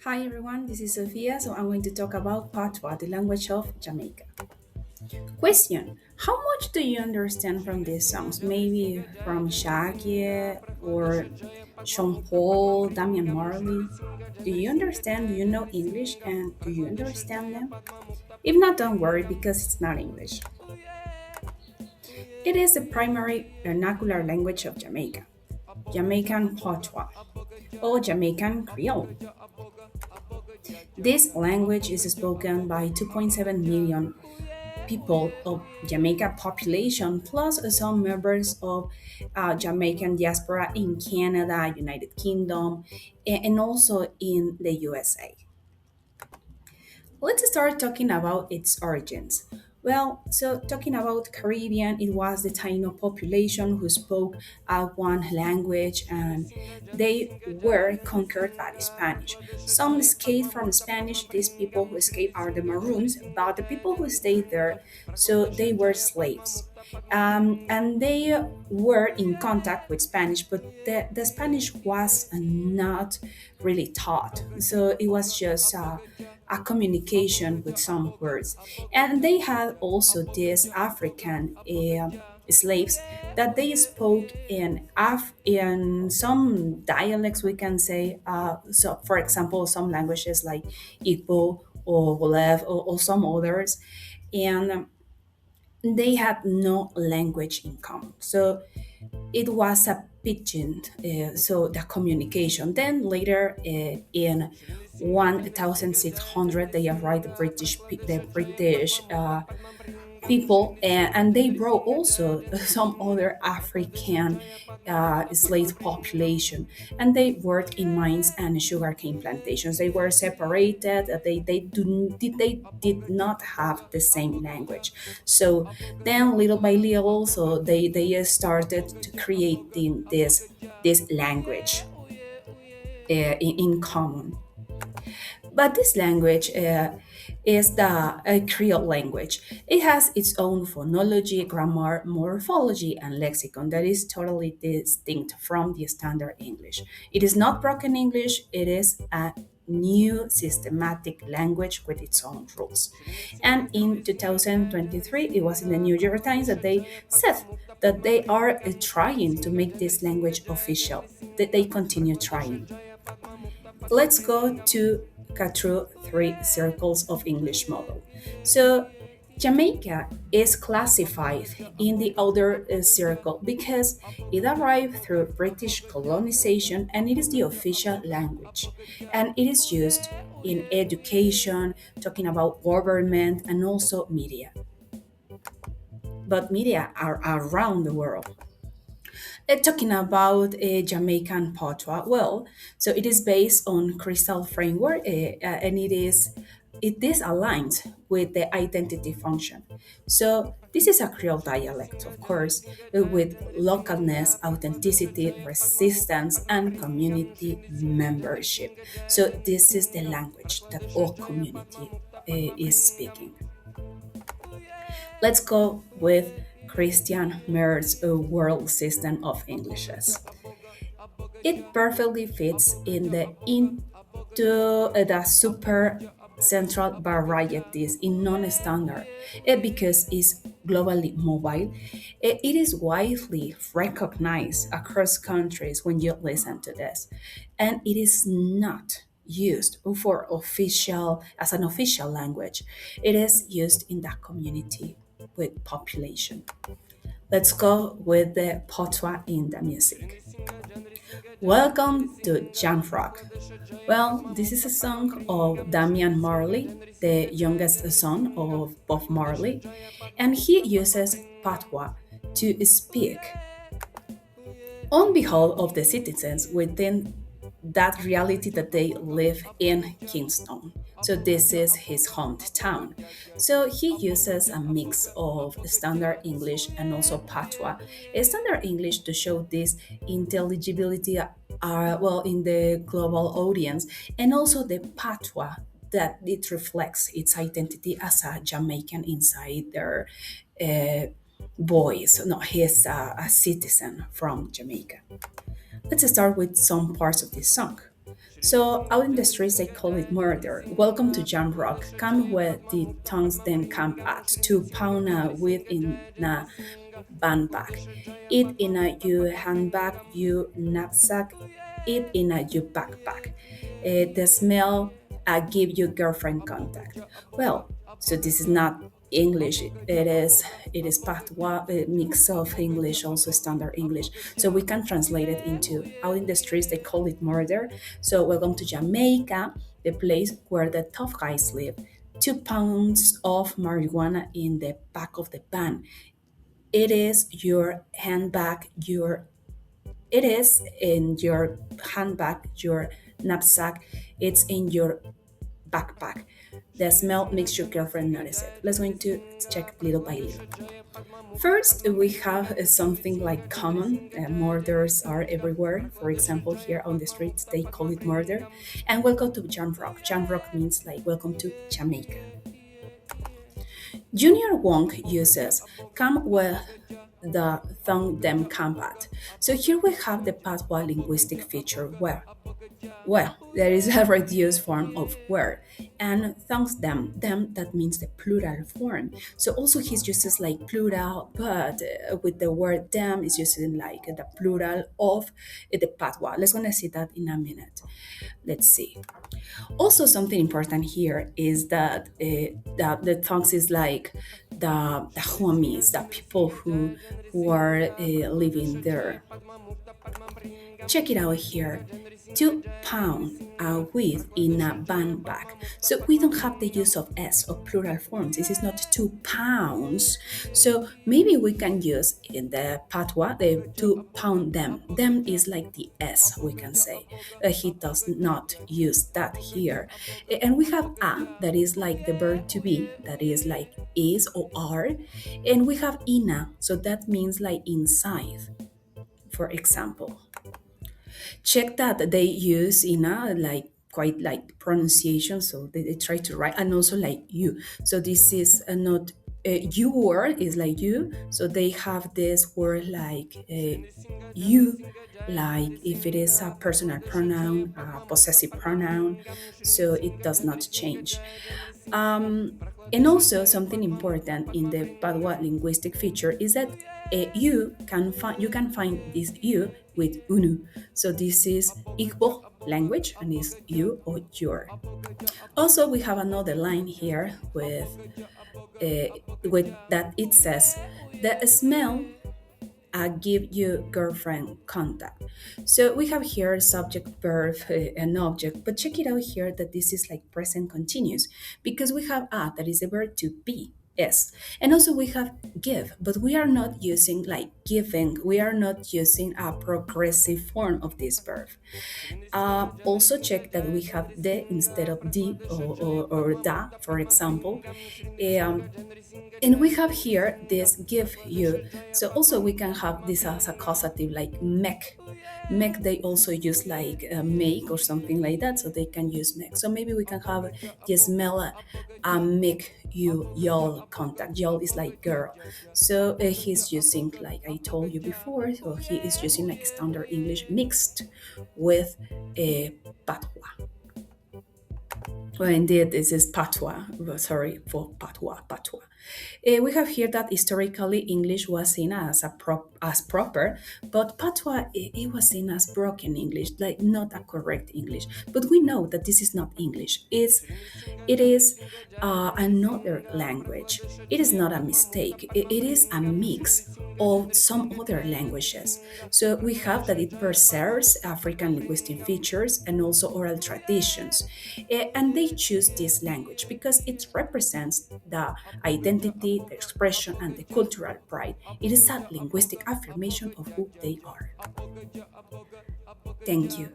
Hi everyone, this is Sophia. So I'm going to talk about Patois, the language of Jamaica. Question: how much do you understand from these songs? Maybe from Shaggy or Sean Paul, Damian Marley? Do you understand? Do you know English and do you understand them? If not, don't worry because it's not English. It is the primary vernacular language of Jamaica, Jamaican Patois, or Jamaican Creole. This language is spoken by 2.7 million people of Jamaica population, plus some members of Jamaican diaspora in Canada, United Kingdom, and also in the USA. Let's start talking about its origins. Well, so talking about Caribbean, it was the Taino population who spoke one language and they were conquered by the Spanish. Some escaped from Spanish, these people who escaped are the Maroons, but the people who stayed there, so they were slaves. And they were in contact with Spanish, but the Spanish was not really taught. So it was just a communication with some words. And they had also these African slaves that they spoke in some dialects, we can say. So, for example, some languages like Igbo or Wolof or some others. And they had no language in common. So it was a pidgin, so the communication. Then later in 1600, they arrived the British people, and they brought also some other African slave population, and they worked in mines and sugarcane plantations. They were separated. They did not have the same language. So then, little by little, so they started to creating this language in common. But this language is the Creole language. It has its own phonology, grammar, morphology, and lexicon that is totally distinct from the standard English. It is not broken English, it is a new systematic language with its own rules. And in 2023, it was in the New York Times that they said that they are trying to make this language official, that they continue trying. Let's go to cut through three circles of English model. So Jamaica is classified in the outer circle because it arrived through British colonization and it is the official language. And it is used in education, talking about government, and also media. But media are around the world. Talking about Jamaican Patois, well, so it is based on crystal framework, and it is aligned with the identity function. So this is a Creole dialect, of course, with localness, authenticity, resistance, and community membership. So this is the language that all community is speaking. Let's go with Christian Mer's world system of Englishes. It perfectly fits into the super central varieties in non-standard because it's globally mobile. It is widely recognized across countries when you listen to this, and it is not used for official as an official language. It is used in that community with population. Let's go with the patois in the music. Welcome to Jam Rock. Well, this is a song of Damian Marley, the youngest son of Bob Marley, and he uses patois to speak on behalf of the citizens within that reality that they live in Kingston. So this is his hometown. So he uses a mix of standard English and also patois. Standard English to show this intelligibility well in the global audience, and also the patois that it reflects its identity as a Jamaican inside their uh, voice. No, he's a citizen from Jamaica. Let's start with some parts of this song. So out in the streets they call it murder. Welcome to Jam Rock. Come where the tongues then camp at. 2 pound with in a band bag. It in a you handbag, you knapsack, it in a you backpack. The smell give you girlfriend contact. Well, so this is not English. It is patois, a mix of English, also standard English. So we can translate it into out in the streets they call it murder. So welcome to Jamaica, the place where the tough guys live. 2 pounds of marijuana in the back of the van. It is your handbag, your it is in your handbag, your knapsack, it's in your backpack. The smell makes your girlfriend notice it. Let's going to check little by little. First, we have something like common. Murders are everywhere. For example, here on the streets, they call it murder. And welcome to Jam Rock. Jam Rock means like welcome to Jamaica. Junior Wong uses come with the thong them combat. So here we have the patois linguistic feature where. Well, there is a reduced form of where, and thongs them that means the plural form. So also he's uses like plural, but with the word them is using like the plural of the patois. Let's gonna see that in a minute. Let's see. Also, something important here is that the tongues is like the homies, the people who are living there. Check it out here. 2 pound with in a band bag. So we don't have the use of s or plural forms. This is not 2 pounds. So maybe we can use in the patois the 2 pound them. Them is like the s we can say. He does not use that here. And we have a that is like the verb to be, that is like is or are. And we have ina, so that means like inside, for example. Check that they use in a like quite like pronunciation, so they try to write, and also like you. So this is not you word is like you, so they have this word like you, like if it is a personal pronoun, a possessive pronoun, so it does not change. And also something important in the Padua linguistic feature is that you can find this you with unu. So this is Igbo language and is you or your. Also, we have another line here with that it says the smell give you girlfriend contact. So we have here subject, verb, and object, but check it out here that this is like present continuous because we have a that is a verb to be. Yes, and also we have give, but we are not using like giving. We are not using a progressive form of this verb. Also check that we have the instead of the or da, for example. Um, and we have here this give you. So also we can have this as a causative like make. Make they also use like make or something like that. So they can use make. So maybe we can have the smell make you y'all contact. Y'all is like girl. So he's using like I told you before. So he is using like standard English mixed with a patois. Well, indeed, this is patois. Sorry for patois. We have here that historically English was seen as as proper, but patois it was seen as broken English, like not a correct English. But we know that this is not English. It is another language. It is not a mistake. It is a mix of some other languages. So we have that it preserves African linguistic features and also oral traditions. And they choose this language because it represents the identity, the expression, and the cultural pride. It is a linguistic affirmation of who they are. Thank you.